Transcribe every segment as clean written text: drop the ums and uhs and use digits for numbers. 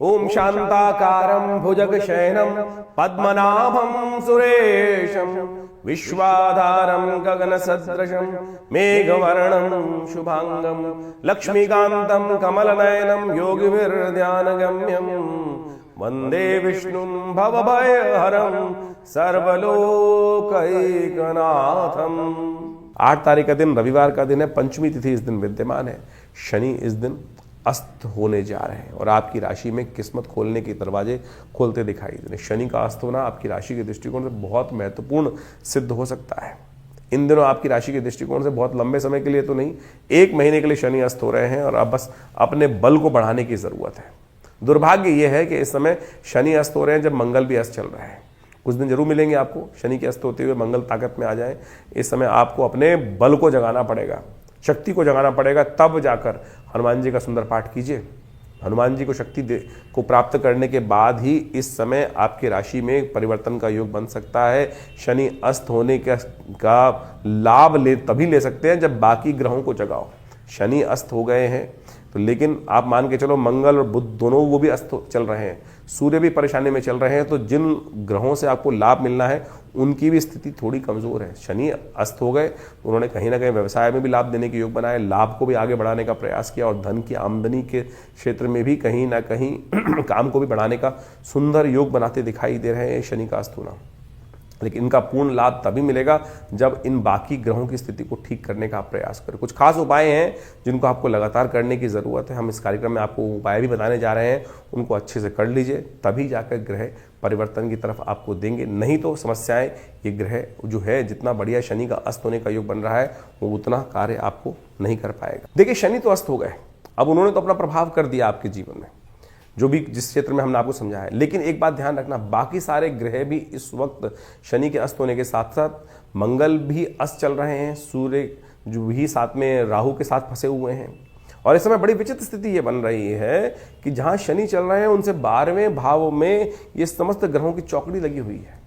ओम शांताकारं भुजगशयनं पद्मनाभं सुरेशं विश्वाधारं गगनसदृशं मेघवर्णं शुभांगं लक्ष्मीकान्तं कमलनयनं योगिभिर्ध्यानगम्यं वंदे विष्णुं भवभयहरं सर्वलोकैकनाथम। 8 तारीख का दिन रविवार का दिन है, पंचमी तिथि इस दिन विद्यमान है। शनि इस दिन अस्त होने जा रहे हैं और आपकी राशि में किस्मत खोलने के दरवाजे खोलते दिखाई दे रहे हैं। शनि का अस्त होना आपकी राशि के दृष्टिकोण से बहुत महत्वपूर्ण सिद्ध हो सकता है। इन दिनों आपकी राशि के दृष्टिकोण से बहुत लंबे समय के लिए तो नहीं, 1 महीने के लिए शनि अस्त हो रहे हैं और अब बस अपने बल को बढ़ाने की जरूरत है। दुर्भाग्य यह है कि इस समय शनि अस्त हो रहे हैं जब मंगल भी अस्त चल रहा है। कुछ दिन जरूर मिलेंगे आपको, शनि के अस्त होते हुए मंगल ताकत में आ जाए। इस समय आपको अपने बल को जगाना पड़ेगा, शक्ति को जगाना पड़ेगा, तब जाकर हनुमान जी का सुंदर पाठ कीजिए। हनुमान जी को शक्ति को प्राप्त करने के बाद ही इस समय आपकी राशि में परिवर्तन का योग बन सकता है। शनि अस्त होने का लाभ तभी ले सकते हैं जब बाकी ग्रहों को जगाओ। शनि अस्त हो गए हैं तो, लेकिन आप मान के चलो मंगल और बुध दोनों वो भी अस्त चल रहे हैं, सूर्य भी परेशानी में चल रहे हैं, तो जिन ग्रहों से आपको लाभ मिलना है उनकी भी स्थिति थोड़ी कमजोर है। शनि अस्त हो गए, उन्होंने कहीं ना कहीं व्यवसाय में भी लाभ देने के योग बनाए, लाभ को भी आगे बढ़ाने का प्रयास किया और धन की आमदनी के क्षेत्र में भी कहीं ना कहीं काम को भी बढ़ाने का सुंदर योग बनाते दिखाई दे रहे हैं शनि का अस्त होना। लेकिन इनका पूर्ण लाभ तभी मिलेगा जब इन बाकी ग्रहों की स्थिति को ठीक करने का आप प्रयास करें। कुछ खास उपाय हैं जिनको आपको लगातार करने की जरूरत है। हम इस कार्यक्रम में आपको उपाय भी बताने जा रहे हैं, उनको अच्छे से कर लीजिए, तभी जाकर ग्रह परिवर्तन की तरफ आपको देंगे। नहीं तो समस्याएं, ये ग्रह जो है जितना बढ़िया शनि का अस्त होने का योग बन रहा है वो उतना कार्य आपको नहीं कर पाएगा। देखिए, शनि तो अस्त हो गए, अब उन्होंने तो अपना प्रभाव कर दिया आपके जीवन में, जो भी जिस क्षेत्र में हमने आपको समझाया है। लेकिन एक बात ध्यान रखना, बाकी सारे ग्रह भी इस वक्त शनि के अस्त होने के साथ साथ मंगल भी अस्त चल रहे हैं, सूर्य जो भी साथ में राहु के साथ फंसे हुए हैं। और इस समय बड़ी विचित्र स्थिति ये बन रही है कि जहां शनि चल रहे हैं उनसे 12वें भाव में ये समस्त ग्रहों की चौकड़ी लगी हुई है।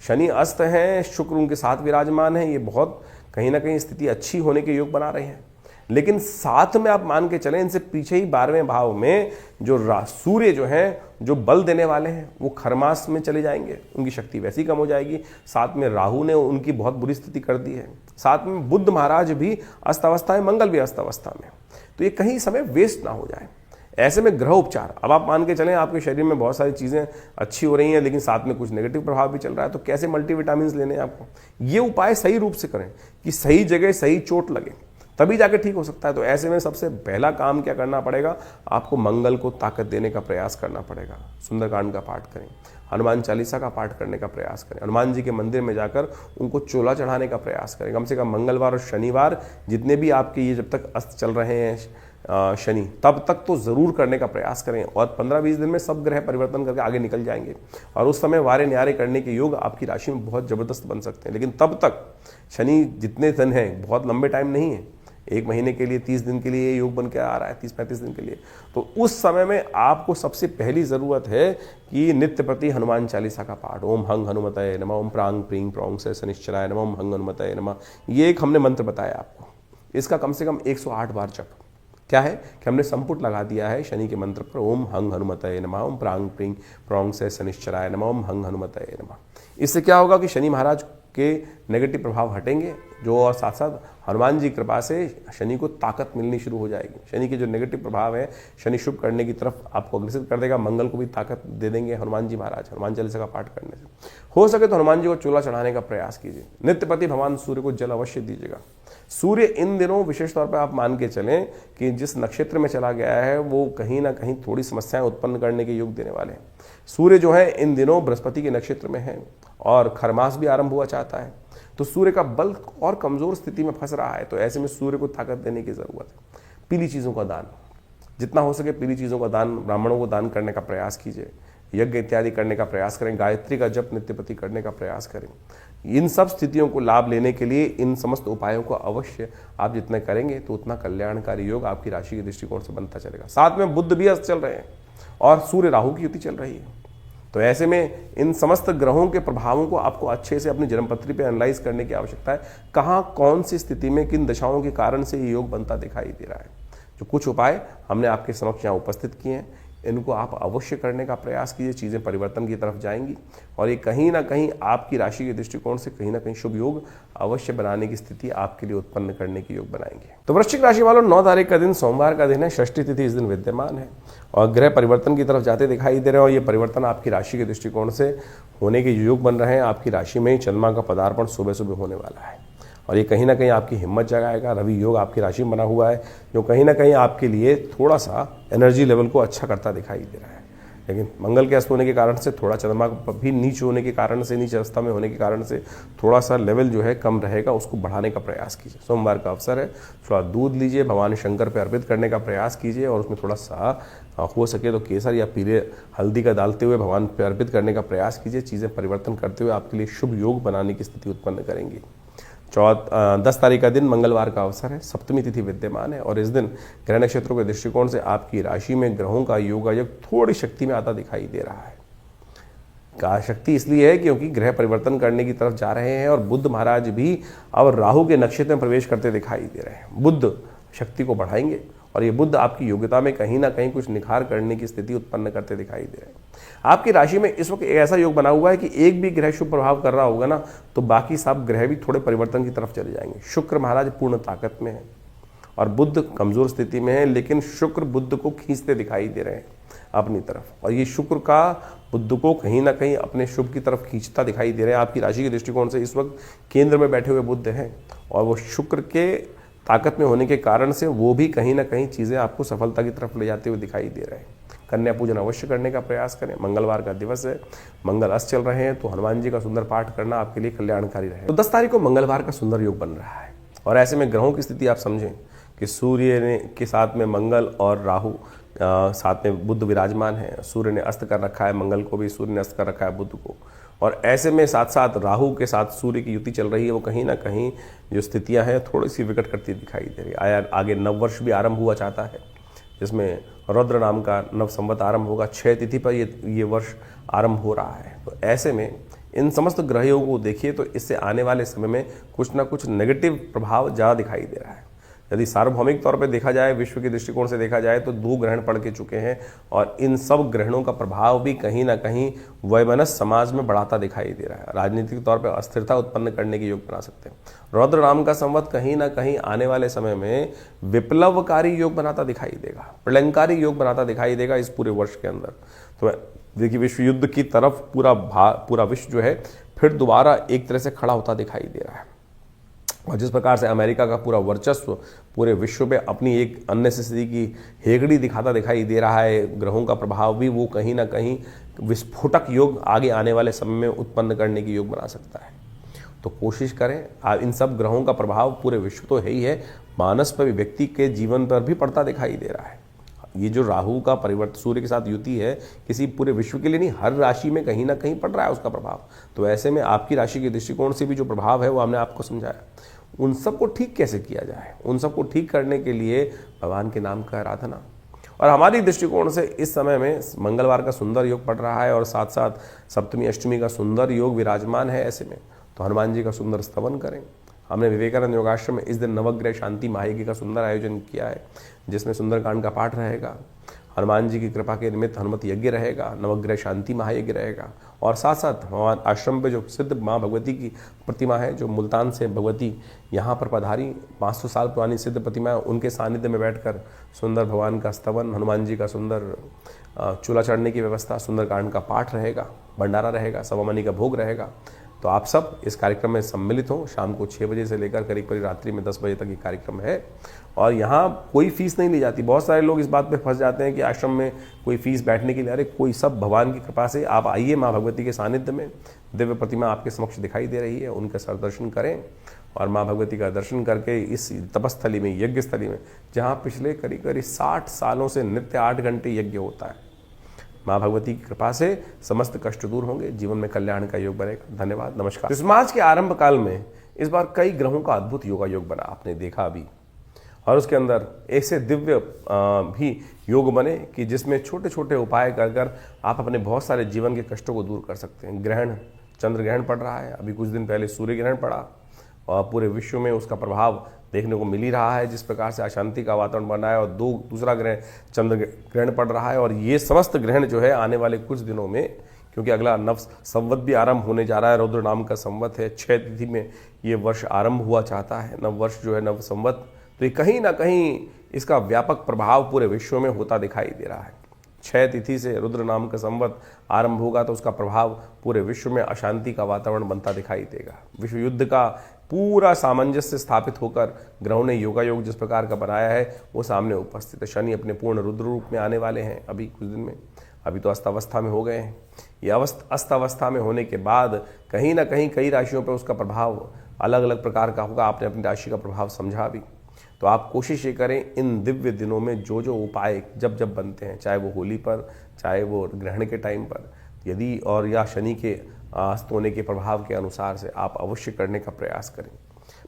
शनि अस्त हैं, शुक्र उनके साथ विराजमान है, ये बहुत कहीं ना कहीं स्थिति अच्छी होने के योग बना रहे हैं। लेकिन साथ में आप मान के चलें, इनसे पीछे ही 12वें भाव में जो सूर्य जो है, जो बल देने वाले हैं, वो खरमास में चले जाएंगे, उनकी शक्ति वैसी ही कम हो जाएगी। साथ में राहु ने उनकी बहुत बुरी स्थिति कर दी है, साथ में बुध महाराज भी अस्त अवस्था है, मंगल भी अस्त अवस्था में। तो ये कहीं समय वेस्ट ना हो जाए। ऐसे में ग्रह उपचार, अब आप मान के चलें आपके शरीर में बहुत सारी चीजें अच्छी हो रही हैं लेकिन साथ में कुछ नेगेटिव प्रभाव भी चल रहा है, तो कैसे मल्टीविटामिन लेने हैं आपको। ये उपाय सही रूप से करें कि सही जगह सही चोट लगे, तभी जाके ठीक हो सकता है। तो ऐसे में सबसे पहला काम क्या करना पड़ेगा, आपको मंगल को ताकत देने का प्रयास करना पड़ेगा। सुंदरकांड का पाठ करें, हनुमान चालीसा का पाठ करने का प्रयास करें, हनुमान जी के मंदिर में जाकर उनको चोला चढ़ाने का प्रयास करें। कम से कम मंगलवार और शनिवार जितने भी आपके ये जब तक अस्त चल रहे हैं शनि, तब तक तो जरूर करने का प्रयास करें। और 15-20 दिन में सब ग्रह परिवर्तन करके आगे निकल जाएंगे और उस समय वारे न्यारे करने के योग आपकी राशि में बहुत जबरदस्त बन सकते हैं। लेकिन तब तक शनि जितने दिन है, बहुत लंबे टाइम नहीं है, 1 महीने के लिए, 30 दिन के लिए ये योग बन के आ रहा है, 30-35 दिन के लिए। तो उस समय में आपको सबसे पहली जरूरत है कि नित्य प्रति हनुमान चालीसा का पाठ, ओम हंग हनुमतये नमः, ओम प्रांग प्रींग प्रौंग से शनिश्चराय नमः, ओम हंग हनुमतये नमः। ये एक हमने मंत्र बताया आपको, इसका कम से कम 108 बार जप। क्या है कि हमने संपुट लगा दिया है शनि के मंत्र पर, ओम हंग हनुमतये नमः, ओम प्रांग प्रींग प्रौंग से शनिश्चराय नमः, ओम हंग हनुमतये नमः। इससे क्या होगा कि शनि महाराज के नेगेटिव प्रभाव हटेंगे, जो और साथ साथ हनुमान जी कृपा से शनि को ताकत मिलनी शुरू हो जाएगी। शनि के जो नेगेटिव प्रभाव है, शनि शुभ करने की तरफ आपको अग्रसर कर देगा। मंगल को भी ताकत दे देंगे हनुमान जी महाराज, हनुमान चालीसा का पाठ करने से। हो सके तो हनुमान जी को चूल्हा चढ़ाने का प्रयास कीजिए। नित्य प्रति भगवान सूर्य को जल अवश्य दीजिएगा। सूर्य इन दिनों विशेष तौर पर आप मान के चलें कि जिस नक्षत्र में चला गया है वो कहीं ना कहीं थोड़ी समस्याएं उत्पन्न करने के योग देने वाले हैं। सूर्य जो है इन दिनों बृहस्पति के नक्षत्र में है और खरमास भी आरंभ हुआ चाहता है, तो सूर्य का बल और कमजोर स्थिति में फंस रहा है। तो ऐसे में सूर्य को ताकत देने की जरूरत है। पीली चीजों का दान, जितना हो सके पीली चीजों का दान, ब्राह्मणों को दान करने का प्रयास कीजिए। यज्ञ इत्यादि करने का प्रयास करें, गायत्री का जप नित्य प्रति करने का प्रयास करें। इन सब स्थितियों को लाभ लेने के लिए इन समस्त उपायों को अवश्य आप जितने करेंगे तो उतना कल्याणकारी योग आपकी राशि के दृष्टिकोण से बनता चलेगा। साथ में बुध भी अस्त चल रहे हैं और सूर्य राहु की युति चल रही है। तो ऐसे में इन समस्त ग्रहों के प्रभावों को आपको अच्छे से अपनी जन्मपत्री पे एनालाइज करने की आवश्यकता है। कहाँ कौन सी स्थिति में किन दशाओं के कारण से ये योग बनता दिखाई दे रहा है। जो कुछ उपाय हमने आपके समक्ष यहाँ उपस्थित किए हैं, इनको आप अवश्य करने का प्रयास कीजिए, चीज़ें परिवर्तन की तरफ जाएंगी और ये कहीं ना कहीं आपकी राशि के दृष्टिकोण से कहीं ना कहीं शुभ योग अवश्य बनाने की स्थिति आपके लिए उत्पन्न करने के योग बनाएंगे। तो वृश्चिक राशि वालों, 9 तारीख का दिन सोमवार का दिन है, षष्ठी तिथि इस दिन विद्यमान है और ग्रह परिवर्तन की तरफ जाते दिखाई दे रहे हैं और ये परिवर्तन आपकी राशि के दृष्टिकोण से होने के योग बन रहे हैं। आपकी राशि में ही चंद्रमा का पदार्पण सुबह सुबह होने वाला है और ये कहीं ना कहीं आपकी हिम्मत जगाएगा। रवि योग आपकी राशि में बना हुआ है जो कहीं ना कहीं आपके लिए थोड़ा सा एनर्जी लेवल को अच्छा करता दिखाई दे रहा है, लेकिन मंगल के अस्त होने के कारण से थोड़ा चंद्रमा भी नीच होने के कारण से, नीच अवस्था में होने के कारण से थोड़ा सा लेवल जो है कम रहेगा, उसको बढ़ाने का प्रयास कीजिए। सोमवार का अवसर है, थोड़ा दूध लीजिए, भगवान शंकर पर अर्पित करने का प्रयास कीजिए और उसमें थोड़ा सा हो सके तो केसर या पीले हल्दी का डालते हुए भगवान पर अर्पित करने का प्रयास कीजिए। चीज़ें परिवर्तन करते हुए आपके लिए शुभ योग बनाने की स्थिति उत्पन्न करेंगी। 10 तारीख का दिन मंगलवार का अवसर है, सप्तमी तिथि विद्यमान है और इस दिन ग्रह नक्षत्रों के दृष्टिकोण से आपकी राशि में ग्रहों का योगायोग थोड़ी शक्ति में आता दिखाई दे रहा है। का शक्ति इसलिए है क्योंकि ग्रह परिवर्तन करने की तरफ जा रहे हैं और बुध महाराज भी अब राहु के नक्षत्र में प्रवेश करते दिखाई दे रहे हैं। बुध शक्ति को बढ़ाएंगे और ये बुध आपकी योग्यता में कहीं ना कहीं कुछ निखार करने की स्थिति उत्पन्न करते दिखाई दे रहे हैं। आपकी राशि में इस वक्त ऐसा योग बना हुआ है कि एक भी ग्रह शुभ प्रभाव कर रहा होगा ना तो बाकी सब ग्रह भी थोड़े परिवर्तन की तरफ चले जाएंगे। शुक्र महाराज पूर्ण ताकत में है और बुध कमजोर स्थिति में है, लेकिन शुक्र बुध को खींचते दिखाई दे रहे हैं अपनी तरफ और ये शुक्र का बुध को कहीं ना कहीं अपने शुभ की तरफ खींचता दिखाई दे रहे हैं। आपकी राशि के दृष्टिकोण से इस वक्त केंद्र में बैठे हुए बुध हैं और वो शुक्र के ताकत में होने के कारण से वो भी कहीं ना कहीं चीज़ें आपको सफलता की तरफ ले जाते हुए दिखाई दे रहे हैं। कन्या पूजन अवश्य करने का प्रयास करें। मंगलवार का दिवस है, मंगल अस्त चल रहे हैं तो हनुमान जी का सुंदर पाठ करना आपके लिए कल्याणकारी रहे। तो 10 तारीख को मंगलवार का सुंदर योग बन रहा है और ऐसे में ग्रहों की स्थिति आप समझें कि सूर्य ने के साथ में मंगल और राहु साथ में बुध विराजमान है। सूर्य ने अस्त कर रखा है मंगल को भी, सूर्य ने अस्त कर रखा है बुध को और ऐसे में साथ साथ राहु के साथ सूर्य की युति चल रही है। वो कहीं ना कहीं जो स्थितियां हैं थोड़ी सी विकट करती दिखाई दे रही है। आगे नव वर्ष भी आरंभ हुआ चाहता है जिसमें रुद्र नाम का नव संवत आरंभ होगा। 6 तिथि पर ये वर्ष आरंभ हो रहा है। तो ऐसे में इन समस्त ग्रहों को देखिए तो इससे आने वाले समय में कुछ ना कुछ नेगेटिव प्रभाव ज़्यादा दिखाई दे रहा है। यदि सार्वभौमिक तौर पर देखा जाए, विश्व के दृष्टिकोण से देखा जाए तो 2 ग्रहण पड़ के चुके हैं और इन सब ग्रहणों का प्रभाव भी कहीं ना कहीं वैमनस्य समाज में बढ़ाता दिखाई दे रहा है। राजनीतिक तौर पर अस्थिरता उत्पन्न करने के योग बना सकते हैं। रुद्र नाम का संवत कहीं ना कहीं आने वाले समय में विप्लवकारी योग बनाता दिखाई देगा, प्रलयंकारी योग बनाता दिखाई देगा इस पूरे वर्ष के अंदर। तो देखिए विश्व युद्ध की तरफ पूरा विश्व जो है फिर दोबारा एक तरह से खड़ा होता दिखाई दे रहा है और जिस प्रकार से अमेरिका का पूरा वर्चस्व पूरे विश्व में अपनी एक अननेसेसरी की हेगड़ी दिखाता दिखाई दे रहा है, ग्रहों का प्रभाव भी वो कहीं ना कहीं विस्फोटक योग आगे आने वाले समय में उत्पन्न करने की योग बना सकता है। तो कोशिश करें, इन सब ग्रहों का प्रभाव पूरे विश्व तो है ही है, मानस पर भी, व्यक्ति के जीवन पर भी पड़ता दिखाई दे रहा है। ये जो राहु का परिवर्तन सूर्य के साथ युति है किसी पूरे विश्व के लिए नहीं, हर राशि में कहीं ना कहीं पड़ रहा है उसका प्रभाव। तो ऐसे में आपकी राशि के दृष्टिकोण से भी जो प्रभाव है वो हमने आपको समझाया। उन सबको ठीक कैसे किया जाए, उन सबको ठीक करने के लिए भगवान के नाम का आराधना और हमारी दृष्टिकोण से इस समय में मंगलवार का सुंदर योग पड़ रहा है और साथ साथ सप्तमी अष्टमी का सुंदर योग विराजमान है। ऐसे में तो हनुमान जी का सुंदर स्तवन करें। हमने विवेकानंद योगाश्रम में इस दिन नवग्रह शांति महायज्ञ का सुंदर आयोजन किया है जिसमें सुंदरकांड का पाठ रहेगा, हनुमान जी की कृपा के निमित्त हनुमत यज्ञ रहेगा, नवग्रह शांति महायज्ञ रहेगा और साथ साथ हमारे आश्रम पे जो सिद्ध माँ भगवती की प्रतिमा है जो मुल्तान से भगवती यहाँ पर पधारी 500 साल पुरानी सिद्ध प्रतिमा है, उनके सानिध्य में बैठकर सुंदर भगवान का स्तवन, हनुमान जी का सुंदर चूल्हा चढ़ने की व्यवस्था, सुंदरकांड का पाठ रहेगा, भंडारा रहेगा, सवामनी का भोग रहेगा। तो आप सब इस कार्यक्रम में सम्मिलित हों। शाम को 6 बजे से लेकर करीब रात्रि में 10 बजे तक ये कार्यक्रम है और यहाँ कोई फीस नहीं ली जाती। बहुत सारे लोग इस बात पे फंस जाते हैं कि आश्रम में कोई फीस बैठने के लिए, अरे कोई सब भगवान की कृपा से आप आइए, माँ भगवती के सानिध्य में दिव्य प्रतिमा आपके समक्ष दिखाई दे रही है, उनका सरदर्शन करें और माँ भगवती का दर्शन करके इस तपस्थली में, यज्ञ स्थली में, जहाँ पिछले करीब 60 सालों से नित्य 8 घंटे यज्ञ होता है, माँ भगवती की कृपा से समस्त कष्ट दूर होंगे, जीवन में कल्याण का योग बनेगा। धन्यवाद, नमस्कार। इस मार्च के आरंभ काल में इस बार कई ग्रहों का अद्भुत योगा योग बना, आपने देखा अभी, और उसके अंदर ऐसे दिव्य भी योग बने कि जिसमें छोटे छोटे उपाय कर आप अपने बहुत सारे जीवन के कष्टों को दूर कर सकते हैं। ग्रहण, चंद्र ग्रहण पड़ रहा है, अभी कुछ दिन पहले सूर्य ग्रहण पड़ा, और पूरे विश्व में उसका प्रभाव देखने को मिल ही रहा है। जिस प्रकार से अशांति का वातावरण बना है और दूसरा ग्रहण चंद्र ग्रहण पड़ रहा है, और ये समस्त ग्रहण जो है आने वाले कुछ दिनों में, क्योंकि अगला नव संवत भी आरंभ होने जा रहा है, रुद्र नाम का संवत है, 6 तिथि में ये वर्ष आरंभ हुआ चाहता है, नव वर्ष जो है नव संवत। तो ये कहीं ना कहीं इसका व्यापक प्रभाव पूरे विश्व में होता दिखाई दे रहा है। 6 तिथि से रुद्र नाम का संवत आरंभ होगा तो उसका प्रभाव पूरे विश्व में अशांति का वातावरण बनता दिखाई देगा। विश्व युद्ध का पूरा सामंजस्य स्थापित होकर ग्रहों ने योगायोग जिस प्रकार का बनाया है वो सामने उपस्थित है। शनि अपने पूर्ण रुद्र रूप में आने वाले हैं अभी कुछ दिन में, अभी तो अस्थावस्था में हो गए हैं। ये अस्थावस्था में होने के बाद कहीं ना कहीं कई राशियों पर उसका प्रभाव अलग अलग प्रकार का होगा। आपने अपनी राशि का प्रभाव समझा भी, तो आप कोशिश ये करें इन दिव्य दिनों में जो जो उपाय जब जब बनते हैं, चाहे वो होली पर, चाहे वो ग्रहण के टाइम पर, यदि और या शनि के अस्त होने के प्रभाव के अनुसार से आप अवश्य करने का प्रयास करें।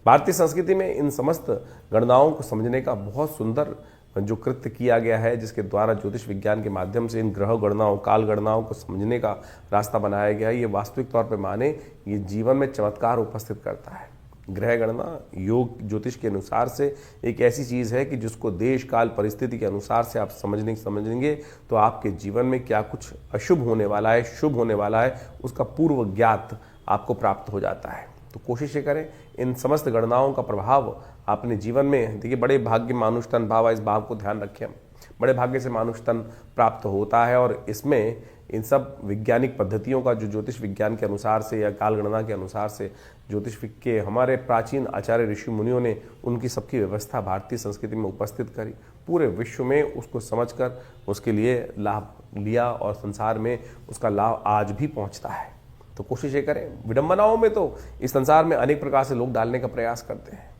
भारतीय संस्कृति में इन समस्त गणनाओं को समझने का बहुत सुंदर जो कृत्य किया गया है, जिसके द्वारा ज्योतिष विज्ञान के माध्यम से इन ग्रह गणनाओं, काल गणनाओं को समझने का रास्ता बनाया गया है। ये वास्तविक तौर पर माने ये जीवन में चमत्कार उपस्थित करता है। ग्रह गणना योग ज्योतिष के अनुसार से एक ऐसी चीज़ है कि जिसको देश काल परिस्थिति के अनुसार से आप समझेंगे तो आपके जीवन में क्या कुछ अशुभ होने वाला है, शुभ होने वाला है, उसका पूर्व ज्ञात आपको प्राप्त हो जाता है। तो कोशिश ये करें इन समस्त गणनाओं का प्रभाव अपने जीवन में, देखिए बड़े भाग्य मानुष तन भाव, इस भाव को ध्यान रखें हम, बड़े भाग्य से मानुष तन प्राप्त होता है। और इसमें इन सब वैज्ञानिक पद्धतियों का जो ज्योतिष विज्ञान के अनुसार से या काल गणना के अनुसार से ज्योतिष के हमारे प्राचीन आचार्य ऋषि मुनियों ने उनकी सबकी व्यवस्था भारतीय संस्कृति में उपस्थित करी, पूरे विश्व में उसको समझकर उसके लिए लाभ लिया और संसार में उसका लाभ आज भी पहुंचता है। तो कोशिश ये करें, विडंबनाओं में तो इस संसार में अनेक प्रकार से लोग डालने का प्रयास करते हैं।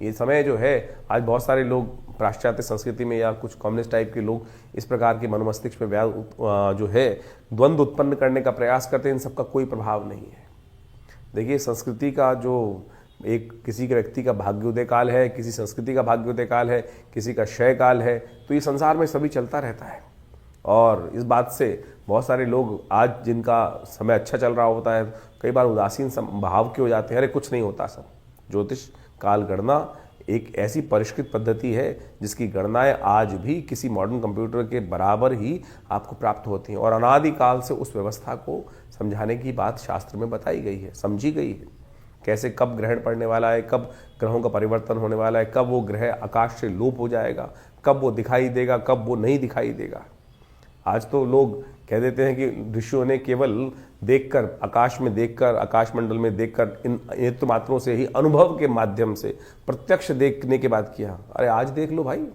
ये समय जो है आज बहुत सारे लोग पाश्चात्य संस्कृति में या कुछ कम्युनिस्ट टाइप के लोग इस प्रकार के मनोमस्तिष्क में जो है द्वंद्व उत्पन्न करने का प्रयास करते हैं। इन सबका कोई प्रभाव नहीं है। देखिए संस्कृति का जो एक किसी के व्यक्ति का भाग्योदय काल है, किसी संस्कृति का भाग्योदय काल है, किसी का क्षय काल है, तो ये संसार में सभी चलता रहता है। और इस बात से बहुत सारे लोग आज जिनका समय अच्छा चल रहा होता है कई बार उदासीन भाव के हो जाते हैं, अरे कुछ नहीं होता सब। ज्योतिष काल गणना एक ऐसी परिष्कृत पद्धति है जिसकी गणनाएं आज भी किसी मॉडर्न कंप्यूटर के बराबर ही आपको प्राप्त होती हैं। और अनादिकाल से उस व्यवस्था को समझाने की बात शास्त्र में बताई गई है, समझी गई है। कैसे कब ग्रहण पड़ने वाला है, कब ग्रहों का परिवर्तन होने वाला है, कब वो ग्रह आकाश से लोप हो जाएगा, कब वो दिखाई देगा, कब वो नहीं दिखाई देगा। आज तो लोग कह देते हैं कि ऋषियों ने केवल देखकर, आकाश में देखकर, आकाश मंडल में देखकर, इन नेत्र मात्रों से ही अनुभव के माध्यम से प्रत्यक्ष देखने के बाद किया। अरे आज देख लो भाई,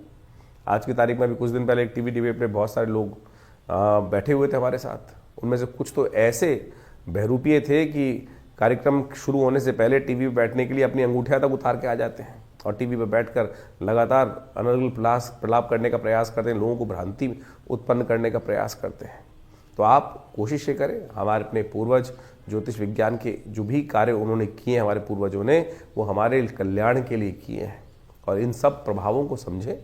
आज की तारीख में भी कुछ दिन पहले एक टीवी डिबेट पे बहुत सारे लोग बैठे हुए थे हमारे साथ। उनमें से कुछ तो ऐसे बहरूपिये थे कि कार्यक्रम शुरू होने से पहले टीवी पे बैठने के लिए अपनी अंगूठियां तक उतार के आ जाते हैं और टीवी पर बैठकर लगातार अनर्गल प्रलाप करने का प्रयास करते हैं, लोगों को भ्रांति उत्पन्न करने का प्रयास करते हैं। तो आप कोशिश ये करें, हमारे अपने पूर्वज ज्योतिष विज्ञान के जो भी कार्य उन्होंने किए हैं, हमारे पूर्वजों ने, वो हमारे कल्याण के लिए किए हैं। और इन सब प्रभावों को समझें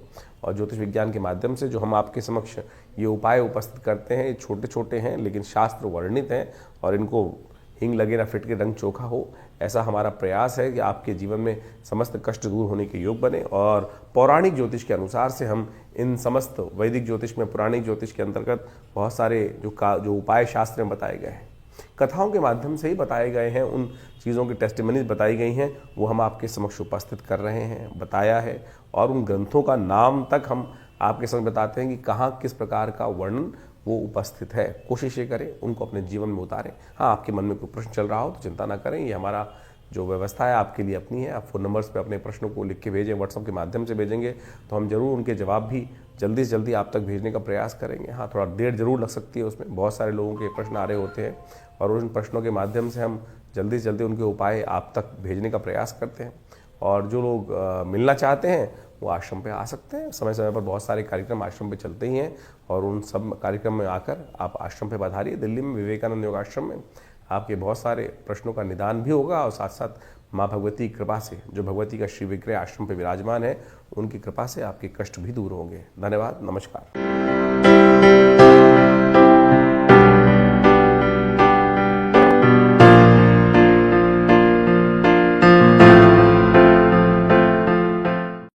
और ज्योतिष विज्ञान के माध्यम से जो हम आपके समक्ष ये उपाय उपस्थित करते हैं, ये छोटे छोटे हैं लेकिन शास्त्र वर्णित हैं और इनको हिंग लगे ना फिट के रंग चोखा हो, ऐसा हमारा प्रयास है कि आपके जीवन में समस्त कष्ट दूर होने के योग बने। और पौराणिक ज्योतिष के अनुसार से हम इन समस्त वैदिक ज्योतिष में, पुराणिक ज्योतिष के अंतर्गत बहुत सारे जो उपाय शास्त्र में बताए गए हैं, कथाओं के माध्यम से ही बताए गए हैं, उन चीज़ों की टेस्टिमनीज बताई गई हैं, वो हम आपके समक्ष उपस्थित कर रहे हैं, बताया है। और उन ग्रंथों का नाम तक हम आपके समक्ष बताते हैं कि कहाँ किस प्रकार का वर्णन वो उपस्थित है। कोशिश ये करें उनको अपने जीवन में उतारें। हाँ, आपके मन में कोई प्रश्न चल रहा हो तो चिंता ना करें, ये हमारा जो व्यवस्था है आपके लिए अपनी है। आप फ़ोन नंबर्स पे अपने प्रश्नों को लिख के भेजें, व्हाट्सएप के माध्यम से भेजेंगे तो हम जरूर उनके जवाब भी जल्दी से जल्दी आप तक भेजने का प्रयास करेंगे। हाँ, थोड़ा देर जरूर लग सकती है उसमें, बहुत सारे लोगों के प्रश्न आ रहे होते हैं और उन प्रश्नों के माध्यम से हम जल्दी से जल्दी उनके उपाय आप तक भेजने का प्रयास करते हैं। और जो लोग मिलना चाहते हैं वो आश्रम पे आ सकते हैं। समय समय पर बहुत सारे कार्यक्रम आश्रम पे चलते ही हैं और उन सब कार्यक्रम में आकर आप आश्रम पे पधारिए। दिल्ली में विवेकानंद योग आश्रम में आपके बहुत सारे प्रश्नों का निदान भी होगा और साथ साथ माँ भगवती की कृपा से, जो भगवती का श्री विग्रह आश्रम पे विराजमान है, उनकी कृपा से आपके कष्ट भी दूर होंगे। धन्यवाद, नमस्कार।